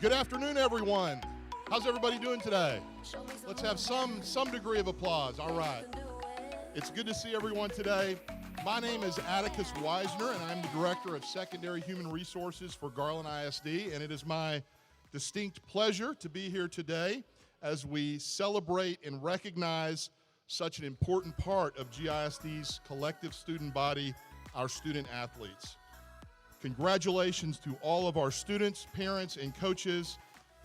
Good afternoon, everyone. How's everybody doing today? Let's have some degree of applause. All right. It's good to see everyone today. My name is Atticus Weisner, and I'm the Director of Secondary Human Resources for Garland ISD, and it is my distinct pleasure to be here today as we celebrate and recognize such an important part of GISD's collective student body, our student athletes. Congratulations to all of our students, parents, and coaches.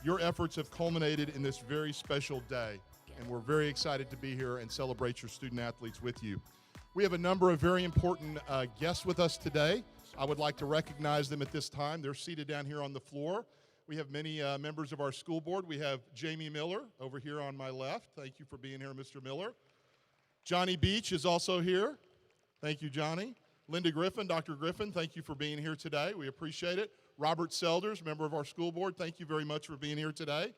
Your efforts have culminated in this very special day, and we're very excited to be here and celebrate your student athletes with you. We have a number of very important guests with us today. I would like to recognize them at this time. They're seated down here on the floor. We have many members of our school board. We have Jamie Miller over here on my left. Thank you for being here, Mr. Miller. Johnny Beach is also here. Thank you, Johnny. Linda Griffin, Dr. Griffin, thank you for being here today. We appreciate it. Robert Selders, member of our school board, thank you very much for being here today.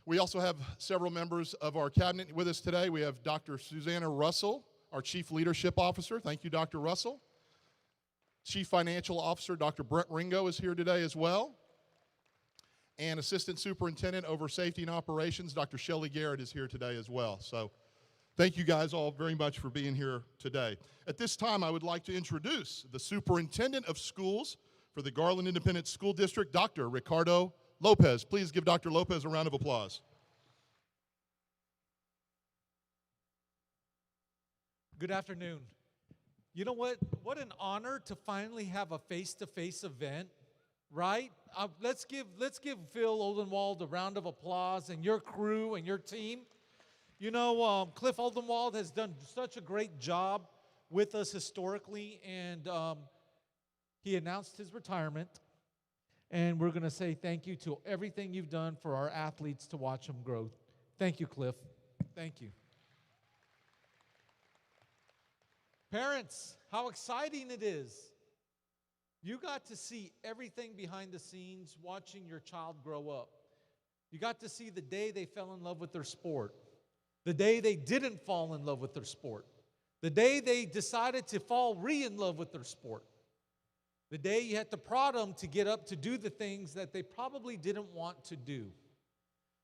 We also have several members of our cabinet with us today. We have Dr. Susanna Russell, our Chief Leadership Officer. Thank you, Dr. Russell. Chief Financial Officer, Dr. Brent Ringo, is here today as well. And Assistant Superintendent over Safety and Operations, Dr. Shelley Garrett, is here today as well. So thank you guys all very much for being here today. At this time, I would like to introduce the Superintendent of Schools for the Garland Independent School District, Dr. Ricardo Lopez. Please give Dr. Lopez a round of applause. Good afternoon. You know what? What an honor to finally have a face-to-face event, right? Let's give Phil Oldenwald a round of applause, and your crew and your team. You know, Cliff Oldenwald has done such a great job with us historically, and he announced his retirement, and we're going to say thank you to everything you've done for our athletes to watch them grow. Thank you, Cliff. Thank you. Parents, how exciting it is. You got to see everything behind the scenes watching your child grow up. You got to see the day they fell in love with their sport. The day they didn't fall in love with their sport. The day they decided to fall in love with their sport. The day you had to prod them to get up to do the things that they probably didn't want to do.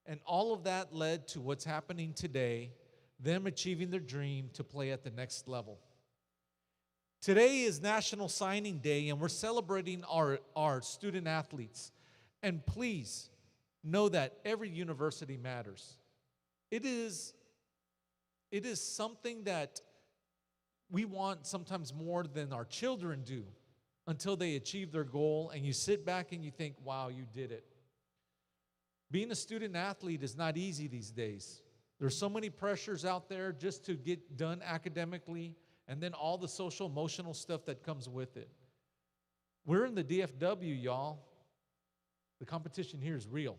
And all of that led to what's happening today, them achieving their dream to play at the next level. Today is National Signing Day, and we're celebrating our student athletes. And please know that every university matters. It is something that we want sometimes more than our children do until they achieve their goal, and you sit back and you think, wow, you did it. Being a student athlete is not easy these days. There's so many pressures out there just to get done academically, and then all the social emotional stuff that comes with it. We're in the DFW, y'all. The competition here is real.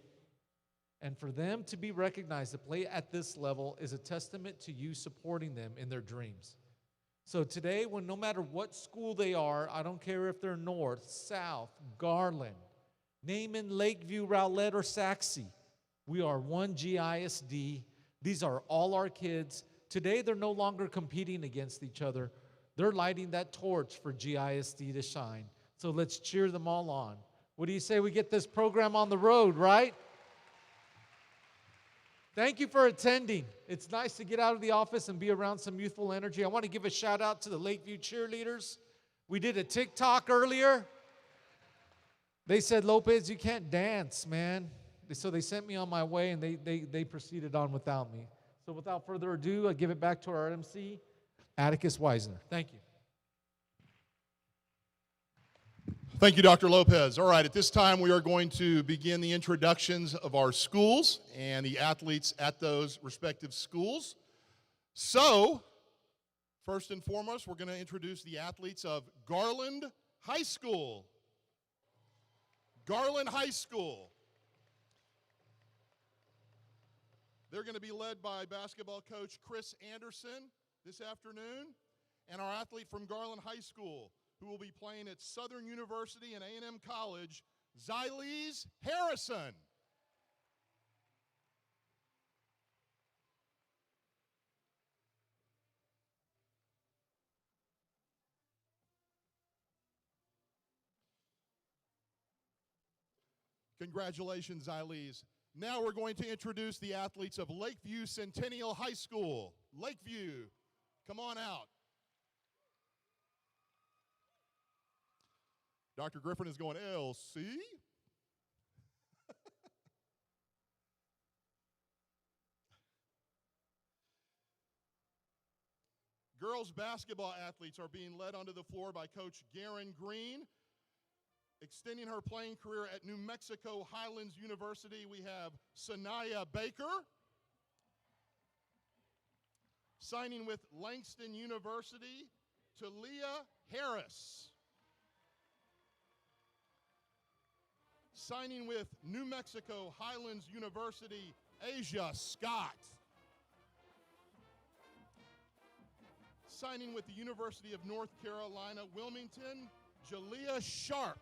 And for them to be recognized to play at this level is a testament to you supporting them in their dreams. So today, when no matter what school they are, I don't care if they're North, South, Garland, Naaman, Lakeview, Rowlett, or Saxe, we are one GISD. These are all our kids. Today, they're no longer competing against each other. They're lighting that torch for GISD to shine. So let's cheer them all on. What do you say we get this program on the road, right? Thank you for attending. It's nice to get out of the office and be around some youthful energy. I want to give a shout out to the Lakeview cheerleaders. We did a TikTok earlier. They said, Lopez, you can't dance, man. So they sent me on my way, and they proceeded on without me. So without further ado, I give it back to our MC, Atticus Weisner. Thank you. Thank you, Dr. Lopez. All right, at this time, we are going to begin the introductions of our schools and the athletes at those respective schools. So, first and foremost, we're going to introduce the athletes of Garland High School. Garland High School. They're going to be led by basketball coach Chris Anderson this afternoon, and our athlete from Garland High School, who will be playing at Southern University and A&M College, Zylese Harrison. Congratulations, Eileen. Now we're going to introduce the athletes of Lakeview Centennial High School. Lakeview, come on out. Dr. Griffin is going, LC? Girls basketball athletes are being led onto the floor by Coach Garen Green. Extending her playing career at New Mexico Highlands University, we have Sanaya Baker. Signing with Langston University, Talia Harris. Signing with New Mexico Highlands University, Asia Scott. Signing with the University of North Carolina, Wilmington, Jalea Sharp.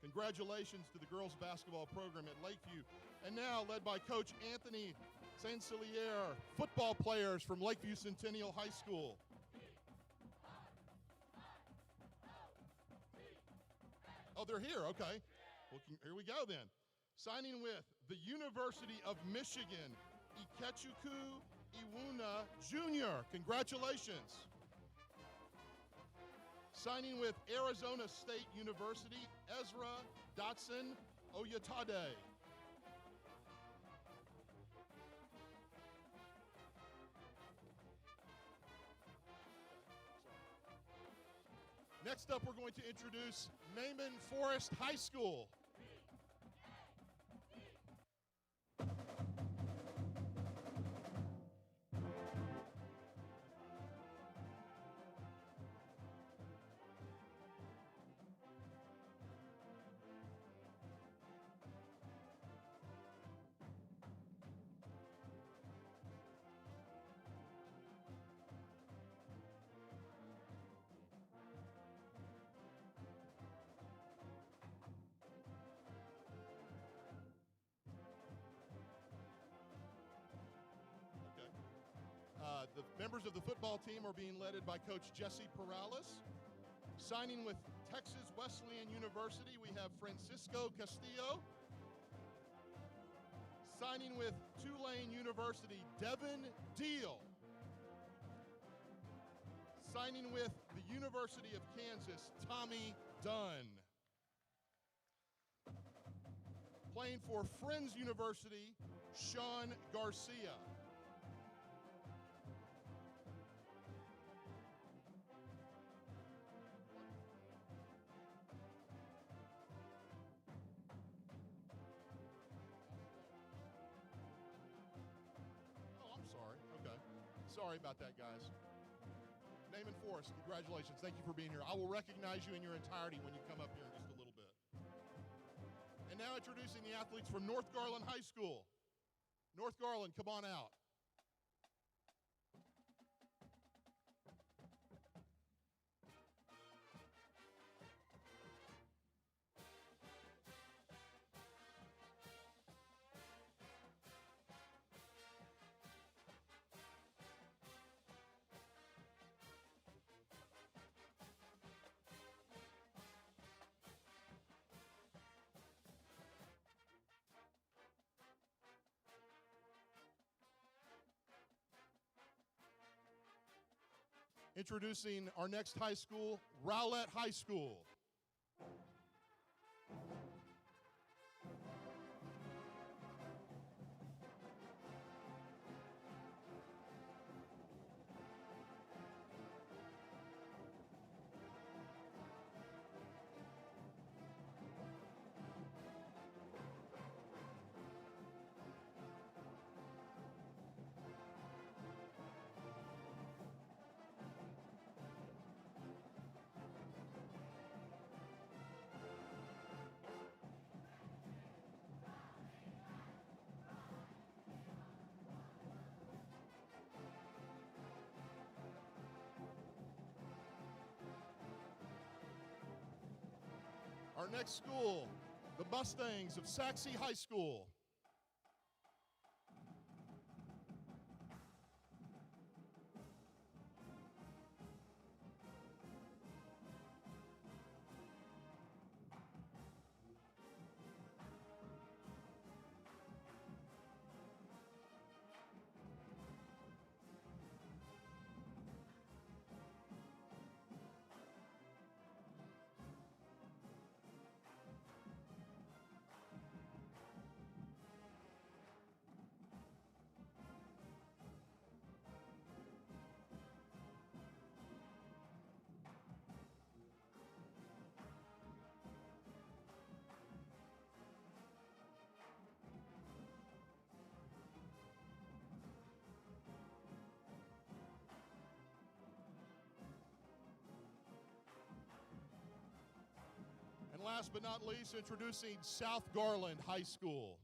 Congratulations to the girls basketball program at Lakeview. And now led by Coach Anthony Saint-Ciliere, football players from Lakeview Centennial High School. Oh, they're here, okay. Well, here we go then. Signing with the University of Michigan, Ikechukwu Iwuna Jr. Congratulations. Signing with Arizona State University, Ezra Dotson Oyatade. Next up, we're going to introduce Naaman Forest High School. The members of the football team are being led by Coach Jesse Perales. Signing with Texas Wesleyan University, we have Francisco Castillo. Signing with Tulane University, Devin Deal. Signing with the University of Kansas, Tommy Dunn. Playing for Friends University, Sean Garcia. Sorry, okay. Sorry about that, guys. Naaman Forest, congratulations. Thank you for being here. I will recognize you in your entirety when you come up here in just a little bit. And now introducing the athletes from North Garland High School. North Garland, come on out. Introducing our next high school, Rowlett High School. Our next school, the Mustangs of Saxe High School. last but not least, introducing South Garland High School.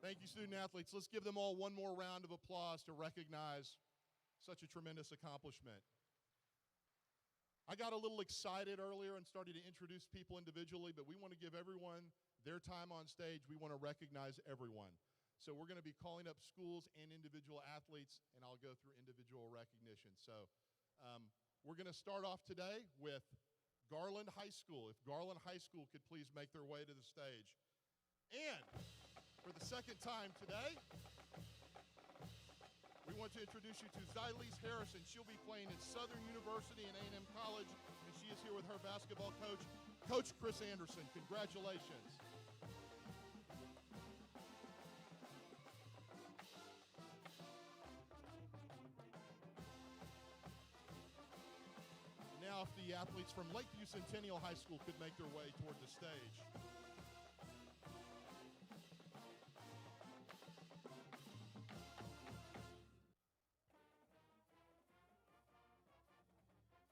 Thank you, student athletes. Let's give them all one more round of applause to recognize such a tremendous accomplishment. I got a little excited earlier and started to introduce people individually, but we want to give everyone their time on stage. We want to recognize everyone. So we're going to be calling up schools and individual athletes, and I'll go through individual recognition. So we're going to start off today with Garland High School. If Garland High School could please make their way to the stage. And for the second time today, we want to introduce you to Xylese Harrison. She'll be playing at Southern University and A&M College, and she is here with her basketball coach, Coach Chris Anderson. Congratulations. Now, if the athletes from Lakeview Centennial High School could make their way toward the stage.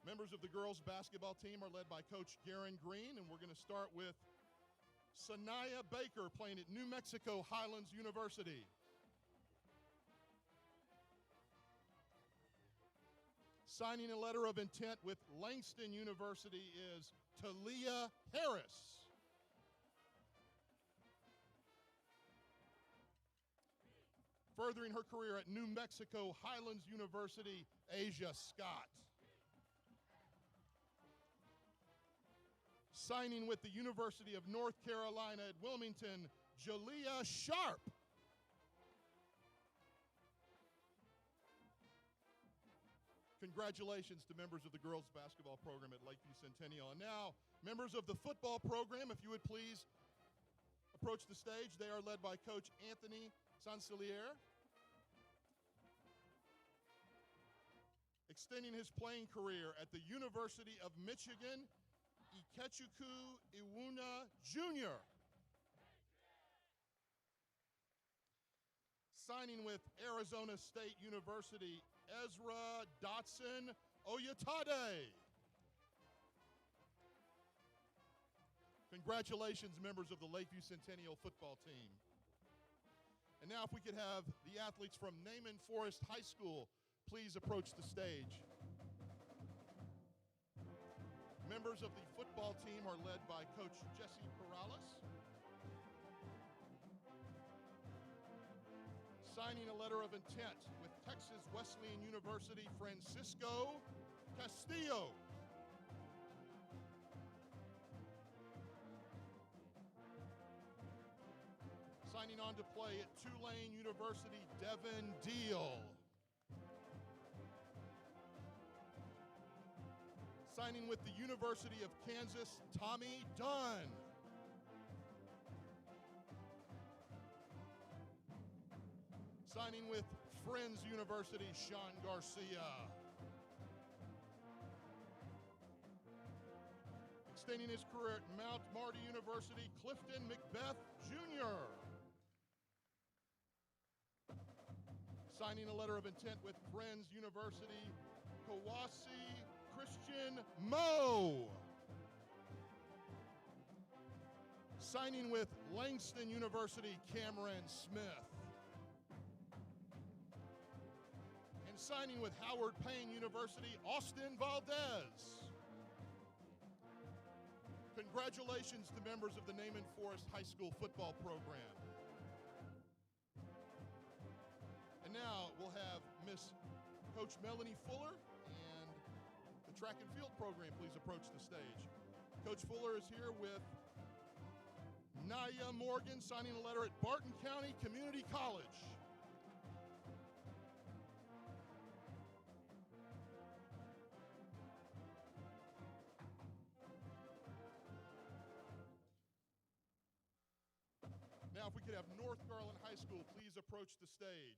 Members of the girls basketball team are led by Coach Garen Green, and we're going to start with Sanaya Baker playing at New Mexico Highlands University. Signing a letter of intent with Langston University is Talia Harris. Furthering her career at New Mexico Highlands University, Asia Scott. Signing with the University of North Carolina at Wilmington, Jalea Sharp. Congratulations to members of the girls basketball program at Lakeview Centennial. And now, members of the football program, if you would please approach the stage. They are led by Coach Anthony Sansiliere. Extending his playing career at the University of Michigan, Ikechukwu Iwuna Jr. Signing with Arizona State University, Ezra Dotson Oyatade. Congratulations, members of the Lakeview Centennial football team. And now if we could have the athletes from Naaman Forest High School please approach the stage. Members of the football team are led by Coach Jesse Perales. Signing a letter of intent with Texas Wesleyan University, Francisco Castillo. Signing on to play at Tulane University, Devin Deal. Signing with the University of Kansas, Tommy Dunn. Signing with Friends University, Sean Garcia. Extending his career at Mount Marty University, Clifton Macbeth Jr. Signing a letter of intent with Friends University, Kawasi Christian Moe. Signing with Langston University, Cameron Smith. And signing with Howard Payne University, Austin Valdez. Congratulations to members of the Naaman Forest High School football program. And now we'll have Miss Coach Melanie Fuller and the track and field program please approach the stage. Coach Fuller is here with Naya Morgan signing a letter at Barton County Community College. now if we could have North Garland High School please approach the stage.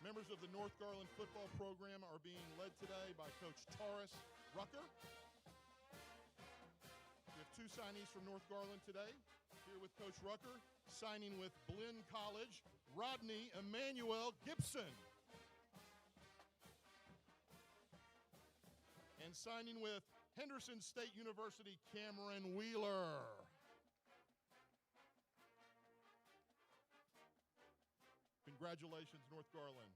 Members of the North Garland football program are being led today by Coach Taurus Rucker. We have two signees from North Garland today. Here with Coach Rucker, signing with Blinn College, Rodney Emmanuel Gibson. And signing with Henderson State University, Cameron Wheeler. Congratulations, North Garland.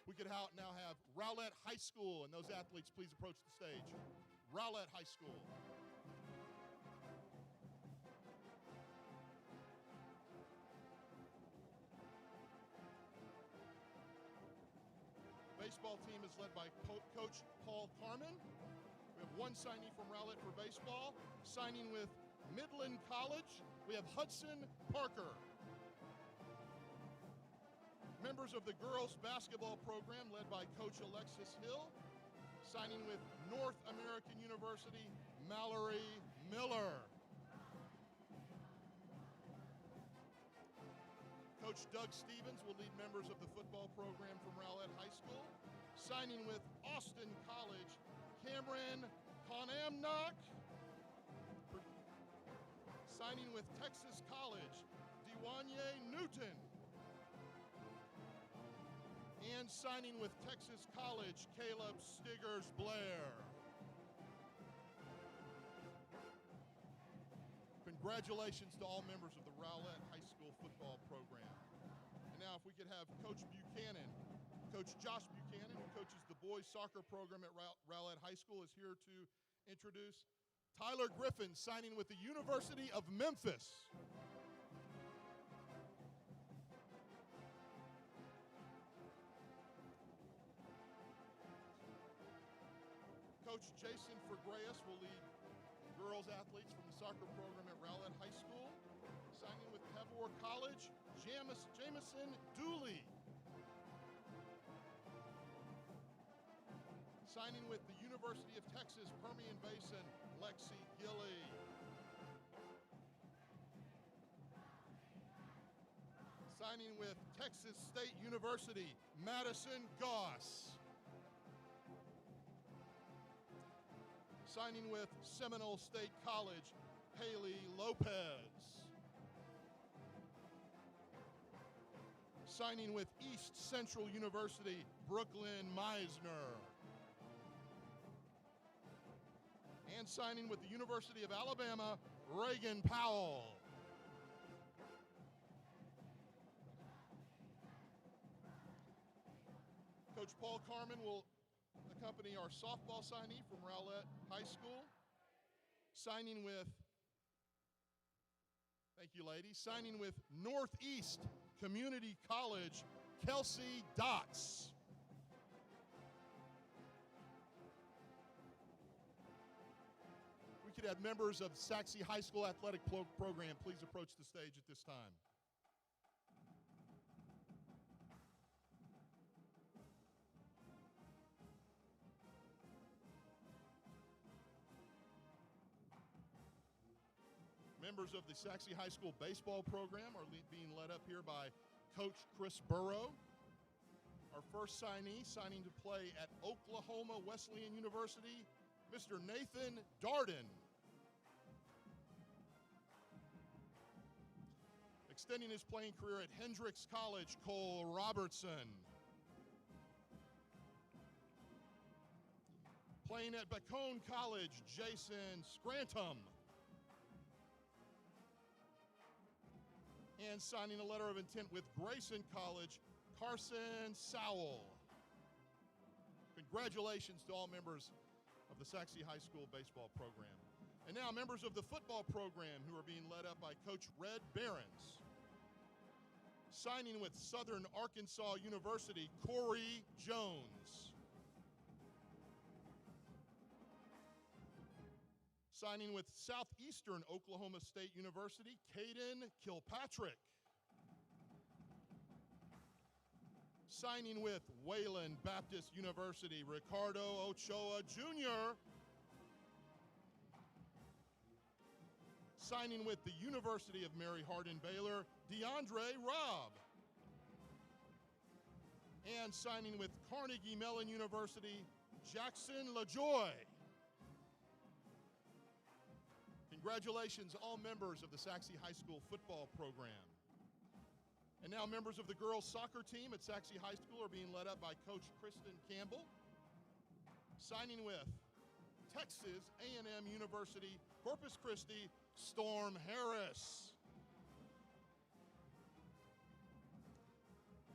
We could now have Rowlett High School, and those athletes please approach the stage. Rowlett High School. Baseball team is led by Coach Paul Carmen. We have one signee from Rowlett for baseball. Signing with Midland College, we have Hudson Parker. Members of the girls basketball program led by Coach Alexis Hill. Signing with North American University, Mallory Miller. Coach Doug Stevens will lead members of the football program from Rowlett High School. Signing with Austin College, Cameron Conamnock. Signing with Texas College, Dewanye Newton. And signing with Texas College, Caleb Stiggers Blair. Congratulations to all members of the Rowlett High School football program. And now if we could have Coach Buchanan, Coach Josh Buchanan, who coaches the boys soccer program at Rowlett High School, is here to introduce Tyler Griffin, signing with the University of Memphis. Coach Jason Fergreus will lead girls athletes from the soccer program at Rowlett High School. Signing with Pevor College, Jamison Dooley. Signing with the University of Texas Permian Basin, Lexi Gilley. Signing with Texas State University, Madison Goss. Signing with Seminole State College, Haley Lopez. Signing with East Central University, Brooklyn Meisner. And signing with the University of Alabama, Reagan Powell. Coach Paul Carmen will accompany our softball signee from Rowlett High School. Signing with, thank you ladies, signing with Northeast Community College, Kelsey Dotz. We could have members of Saxe High School athletic program please approach the stage at this time. Members of the Saxe High School baseball program are being led up here by Coach Chris Burrow. Our first signee, signing to play at Oklahoma Wesleyan University, Mr. Nathan Darden. Extending his playing career at Hendrix College, Cole Robertson. Playing at Bacone College, Jason Scrantum. And signing a letter of intent with Grayson College, Carson Sowell. Congratulations to all members of the Saxe High School baseball program. And now members of the football program who are being led up by Coach Red Behrens. Signing with Southern Arkansas University, Corey Jones. Signing with Southeastern Oklahoma State University, Caden Kilpatrick. Signing with Wayland Baptist University, Ricardo Ochoa Jr. Signing with the University of Mary Hardin Baylor, DeAndre Robb. And signing with Carnegie Mellon University, Jackson LaJoy. Congratulations, all members of the Saxe High School football program. And now members of the girls soccer team at Saxe High School are being led up by Coach Kristen Campbell. Signing with Texas A&M University, Corpus Christi, Storm Harris.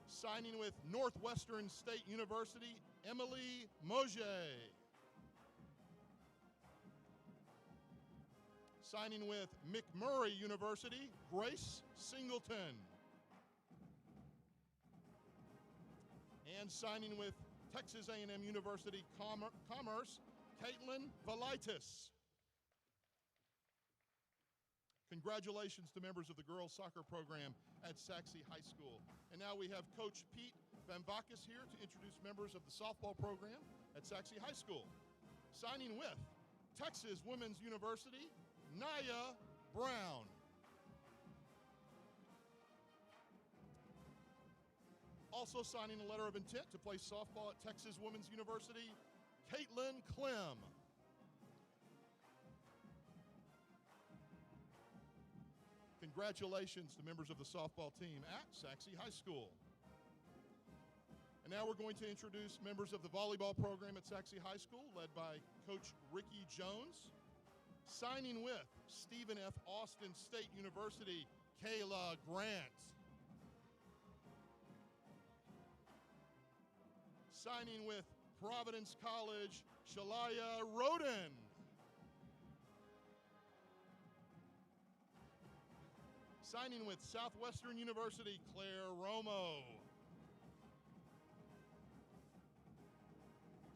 Signing with Northwestern State University, Emily Moget. Signing with McMurray University, Grace Singleton. And signing with Texas A&M University Commerce, Caitlin Velitis. Congratulations to members of the girls soccer program at Saxe High School. And now we have Coach Pete Van Vakis here to introduce members of the softball program at Saxe High School. Signing with Texas Women's University, Naya Brown. Also signing a letter of intent to play softball at Texas Women's University, Caitlin Clem. Congratulations to members of the softball team at Saxe High School. And now we're going to introduce members of the volleyball program at Saxe High School, led by Coach Ricky Jones. Signing with Stephen F. Austin State University, Kayla Grant. Signing with Providence College, Shalaya Roden. Signing with Southwestern University, Claire Romo.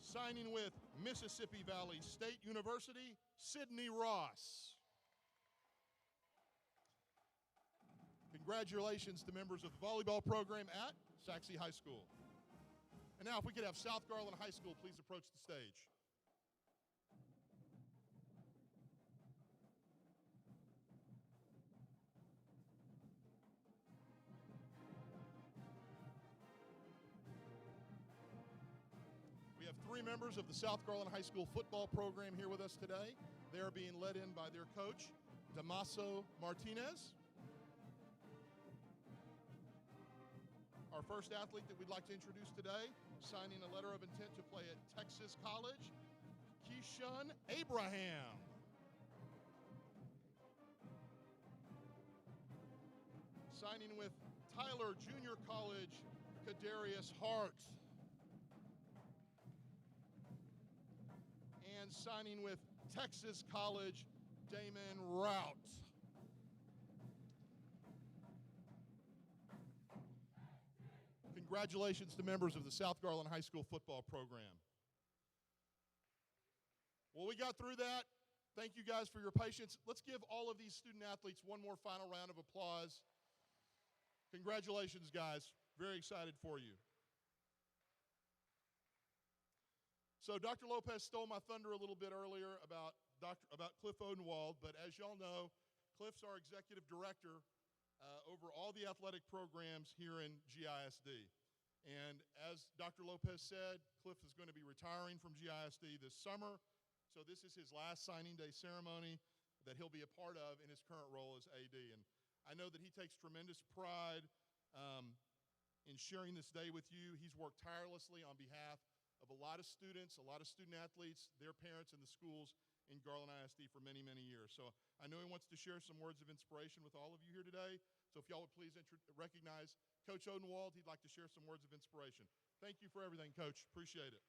Signing with Mississippi Valley State University, Sydney Ross. Congratulations to members of the volleyball program at Saxe High School. And now if we could have South Garland High School please approach the stage. We have three members of the South Garland High School football program here with us today. They are being led in by their coach, Damaso Martinez. Our first athlete that we'd like to introduce today, signing a letter of intent to play at Texas College, Keishun Abraham. Signing with Tyler Junior College, Kadarius Hart. And signing with Texas College, Damon Rout. Congratulations to members of the South Garland High School football program. Well, we got through that. Thank you guys for your patience. Let's give all of these student athletes one more final round of applause. Congratulations, guys. Very excited for you. So Dr. Lopez stole my thunder a little bit earlier about Cliff Odenwald, but as y'all know, Cliff's our executive director over all the athletic programs here in GISD. And as Dr. Lopez said, Cliff is going to be retiring from GISD this summer, so this is his last signing day ceremony that he'll be a part of in his current role as AD. And I know that he takes tremendous pride in sharing this day with you. He's worked tirelessly on behalf of a lot of students, a lot of student athletes, their parents, and the schools in Garland ISD for many, many years. So I know he wants to share some words of inspiration with all of you here today. So if y'all would please recognize Coach Odenwald, he'd like to share some words of inspiration. Thank you for everything, Coach. Appreciate it.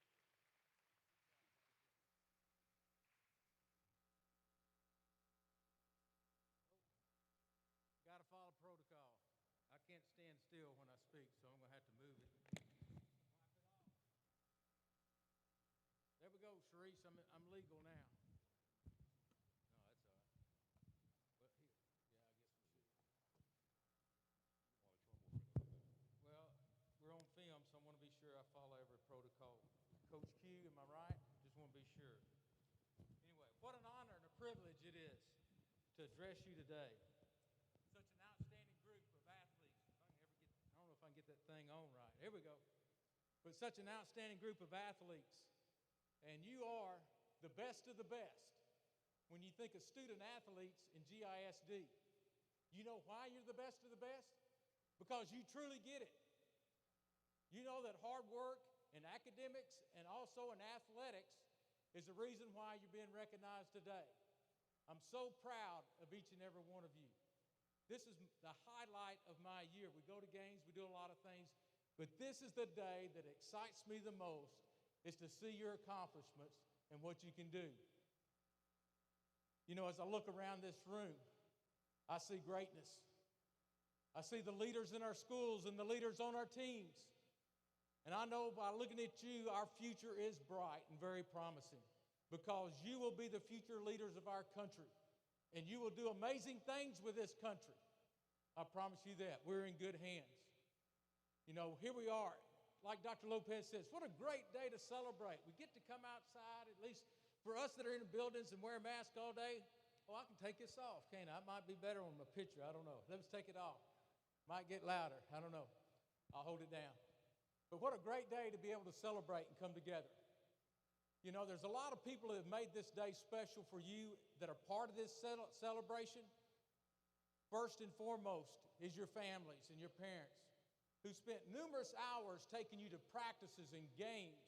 Got to follow protocol. I can't stand still when I speak, so I'm going to have to move it. There we go, Sharice. I'm legal now. No, that's all right. Well, here. Yeah, I guess we should. Well, we're on film, so I'm going to protocol. Coach Q, am I right? Just want to be sure. Anyway, what an honor and a privilege it is to address you today. Such an outstanding group of athletes. If I can ever get, I don't know if I can get that thing on right. Here we go. But such an outstanding group of athletes. And you are the best of the best. When you think of student athletes in GISD, you know why you're the best of the best? Because you truly get it. You know that hard work in academics and also in athletics is the reason why you're being recognized today. I'm so proud of each and every one of you. This is the highlight of my year. We go to games, we do a lot of things, but this is the day that excites me the most, is to see your accomplishments and what you can do. You know, as I look around this room, I see greatness. I see the leaders in our schools and the leaders on our teams. And I know by looking at you, our future is bright and very promising, because you will be the future leaders of our country, and you will do amazing things with this country. I promise you that. We're in good hands. You know, here we are. Like Dr. Lopez says, what a great day to celebrate. We get to come outside, at least for us that are in the buildings and wear masks all day. Oh, I can take this off, can't I? It might be better on my picture. I don't know. Let's take it off. Might get louder. I don't know. I'll hold it down. But what a great day to be able to celebrate and come together. You know, there's a lot of people that have made this day special for you that are part of this celebration. First and foremost is your families and your parents, who spent numerous hours taking you to practices and games,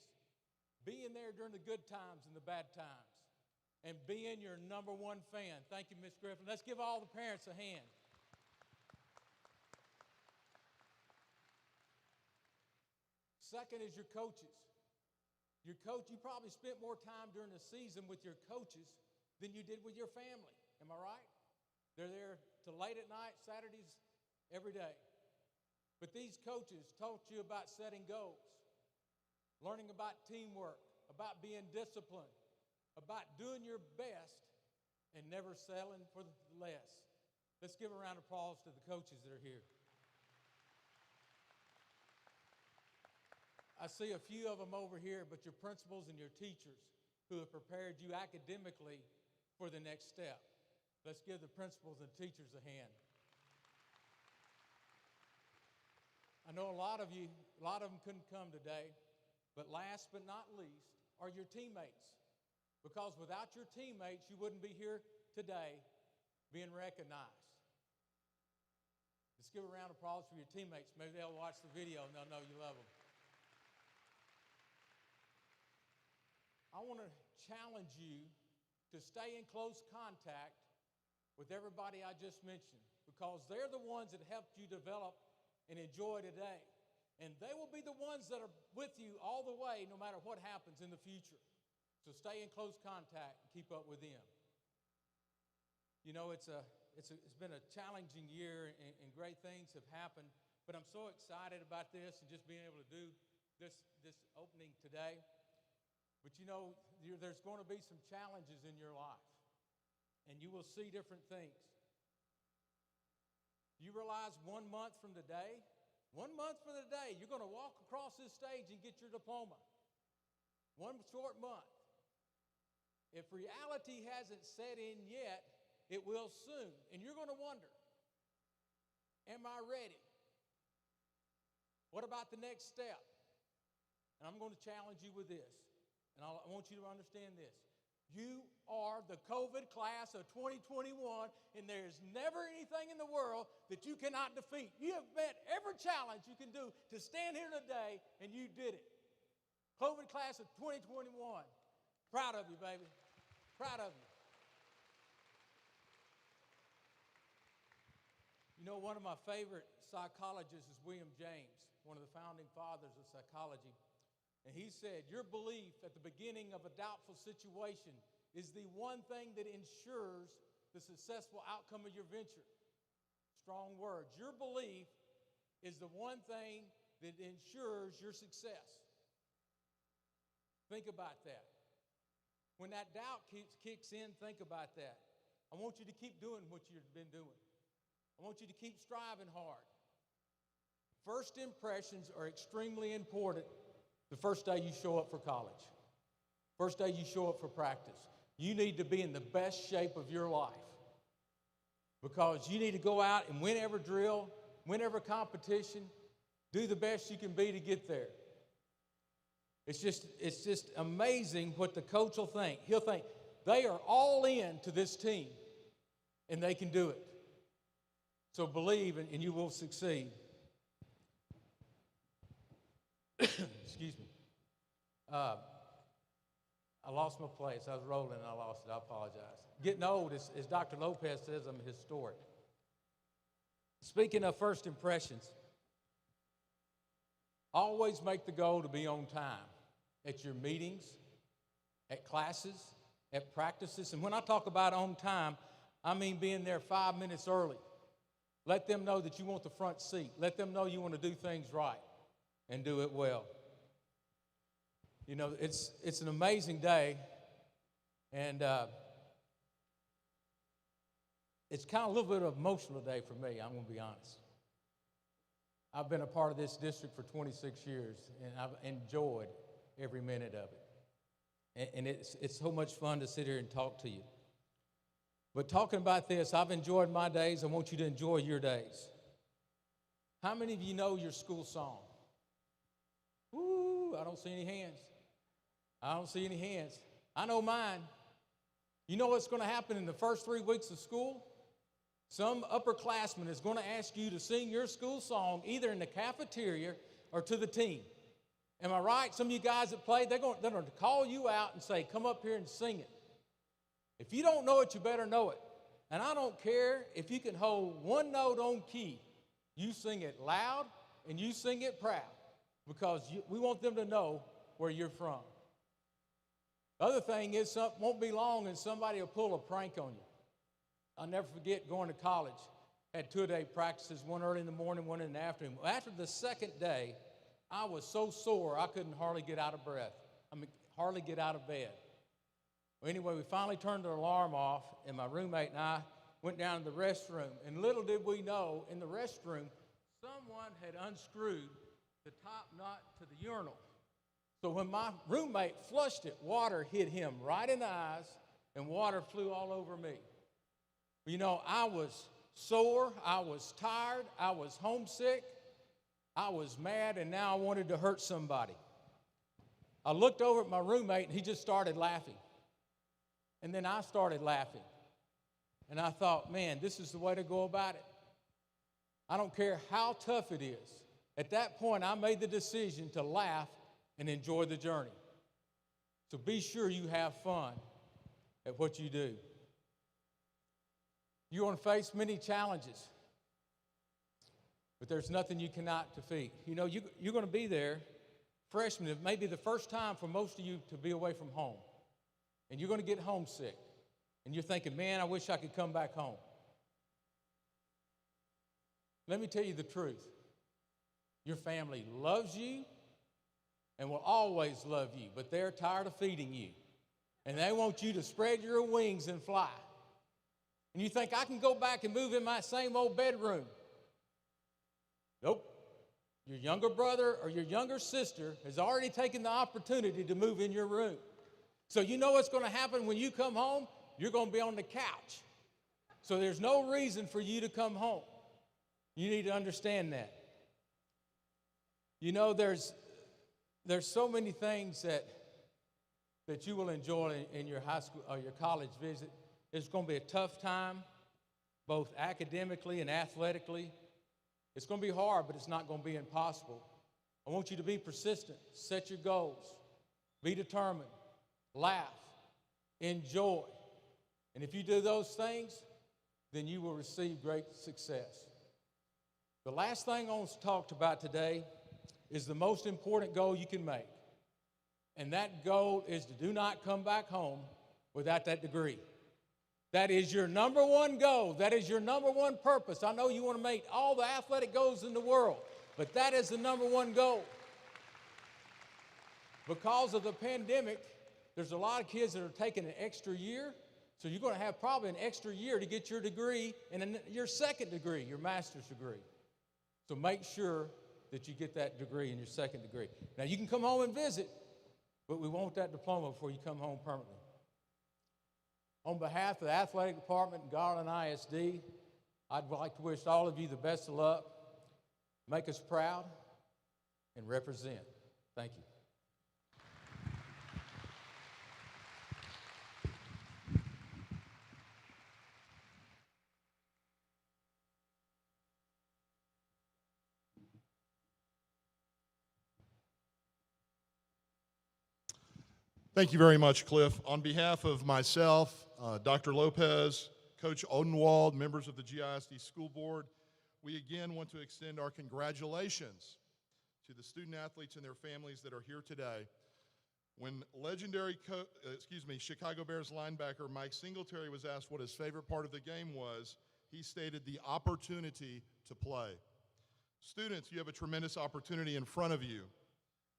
being there during the good times and the bad times, and being your number one fan. Thank you, Miss Griffin. Let's give all the parents a hand. Second is your coaches. Your coach, you probably spent more time during the season with your coaches than you did with your family. Am I right? They're there till late at night, Saturdays, every day. But these coaches taught you about setting goals, learning about teamwork, about being disciplined, about doing your best and never settling for less. Let's give a round of applause to the coaches that are here. I see a few of them over here, but your principals and your teachers who have prepared you academically for the next step. Let's give the principals and teachers a hand. I know a lot of them couldn't come today, but last but not least are your teammates. Because without your teammates, you wouldn't be here today being recognized. Let's give a round of applause for your teammates. Maybe they'll watch the video and they'll know you love them. I want to challenge you to stay in close contact with everybody I just mentioned, because they're the ones that helped you develop and enjoy today. And they will be the ones that are with you all the way, no matter what happens in the future. So stay in close contact and keep up with them. You know, it's been a challenging year, and great things have happened, but I'm so excited about this and just being able to do this opening today. But you know, there's going to be some challenges in your life, and you will see different things. You realize 1 month from today, you're going to walk across this stage and get your diploma. 1 short month. If reality hasn't set in yet, it will soon. And you're going to wonder, am I ready? What about the next step? And I'm going to challenge you with this. And I want you to understand this. You are the COVID class of 2021, and there's never anything in the world that you cannot defeat. You have met every challenge you can do to stand here today, and you did it. COVID class of 2021. Proud of you, baby. Proud of you. You know, one of my favorite psychologists is William James, one of the founding fathers of psychology. And he said, your belief at the beginning of a doubtful situation is the one thing that ensures the successful outcome of your venture. Strong words. Your belief is the one thing that ensures your success. Think about that. When that doubt kicks in, think about that. I want you to keep doing what you've been doing. I want you to keep striving hard. First impressions are extremely important. the first day you show up for college, first day you show up for practice. You need to be in the best shape of your life because you need to go out and win every drill, win every competition, do the best you can be to get there. It's just amazing what the coach will think. He'll think, they are all in to this team, and they can do it. So believe, and you will succeed. Excuse me. I lost my place. I was rolling and I lost it. I apologize. Getting old, as Dr. Lopez says, I'm historic. Speaking of first impressions, always make the goal to be on time at your meetings, at classes, at practices. And when I talk about on time, I mean being there 5 minutes early. Let them know that you want the front seat. Let them know you want to do things right and do it well. You know, it's an amazing day, and it's kind of a little bit of an emotional day for me, I'm going to be honest. I've been a part of this district for 26 years, and I've enjoyed every minute of it. And it's so much fun to sit here and talk to you. But talking about this, I've enjoyed my days. I want you to enjoy your days. How many of you know your school song? Woo, I don't see any hands. I don't see any hands. I know mine. You know what's going to happen in the first 3 weeks of school? Some upperclassman is going to ask you to sing your school song either in the cafeteria or to the team. Am I right? Some of you guys that play, they're going to call you out and say, come up here and sing it. If you don't know it, you better know it. And I don't care if you can hold one note on key. You sing it loud and you sing it proud because we want them to know where you're from. The other thing is, won't be long and somebody will pull a prank on you. I'll never forget going to college. Had 2-a-day practices, one early in the morning, one in the afternoon. After the second day, I was so sore I couldn't hardly get out of breath. Hardly get out of bed. Well, anyway, we finally turned the alarm off, and my roommate and I went down to the restroom. And little did we know, in the restroom, someone had unscrewed the top nut to the urinal. So when my roommate flushed it, water hit him right in the eyes, and water flew all over me. You know, I was sore, I was tired, I was homesick, I was mad, and now I wanted to hurt somebody. I looked over at my roommate, and he just started laughing. And then I started laughing. And I thought, man, this is the way to go about it. I don't care how tough it is. At that point, I made the decision to laugh and enjoy the journey. So be sure you have fun at what you do. You're going to face many challenges, but there's nothing you cannot defeat. You know, you're going to be there, freshmen. It may be the first time for most of you to be away from home. And you're going to get homesick. And you're thinking, man, I wish I could come back home. Let me tell you the truth. Your family loves you and will always love you, but they're tired of feeding you. And they want you to spread your wings and fly. And you think, I can go back and move in my same old bedroom. Nope. Your younger brother or your younger sister has already taken the opportunity to move in your room. So you know what's going to happen when you come home? You're going to be on the couch. So there's no reason for you to come home. You need to understand that. You know, there's so many things that you will enjoy in your high school or your college visit. It's going to be a tough time, both academically and athletically. It's going to be hard, but it's not going to be impossible. I want you to be persistent, set your goals, be determined, laugh, enjoy. And if you do those things, then you will receive great success. The last thing I want to talk about today is the most important goal you can make. And that goal is to do not come back home without that degree. That is your number one goal. That is your number one purpose. I know you want to make all the athletic goals in the world, but that is the number one goal. Because of the pandemic, there's a lot of kids that are taking an extra year, so you're going to have probably an extra year to get your degree and your second degree, your master's degree. So make sure that you get that degree in your second degree. Now, you can come home and visit, but we want that diploma before you come home permanently. On behalf of the athletic department and Garland ISD, I'd like to wish all of you the best of luck, make us proud, and represent. Thank you. Thank you very much, Cliff. On behalf of myself, Dr. Lopez, Coach Odenwald, members of the GISD School Board, we again want to extend our congratulations to the student athletes and their families that are here today. When legendary Chicago Bears linebacker Mike Singletary was asked what his favorite part of the game was, he stated the opportunity to play. Students, you have a tremendous opportunity in front of you.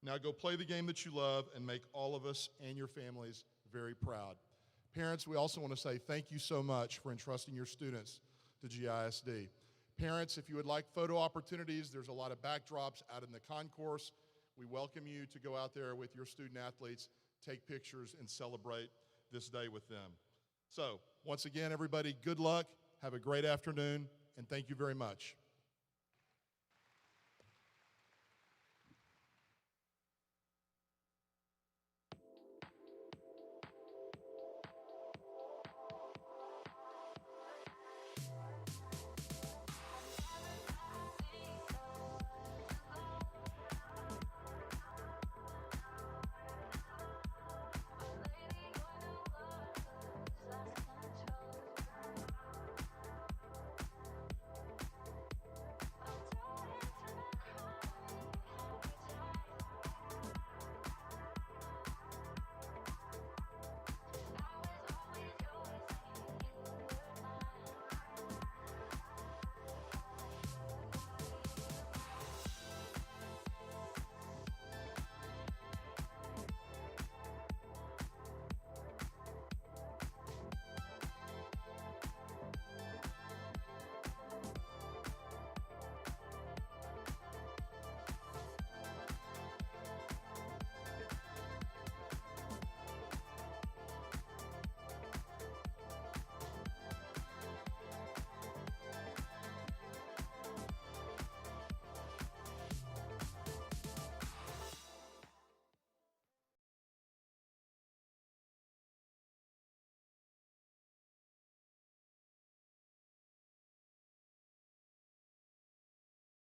Now go play the game that you love and make all of us and your families very proud. Parents, we also want to say thank you so much for entrusting your students to GISD. Parents, if you would like photo opportunities, there's a lot of backdrops out in the concourse. We welcome you to go out there with your student athletes, take pictures, and celebrate this day with them. So, once again, everybody, good luck, have a great afternoon, and thank you very much.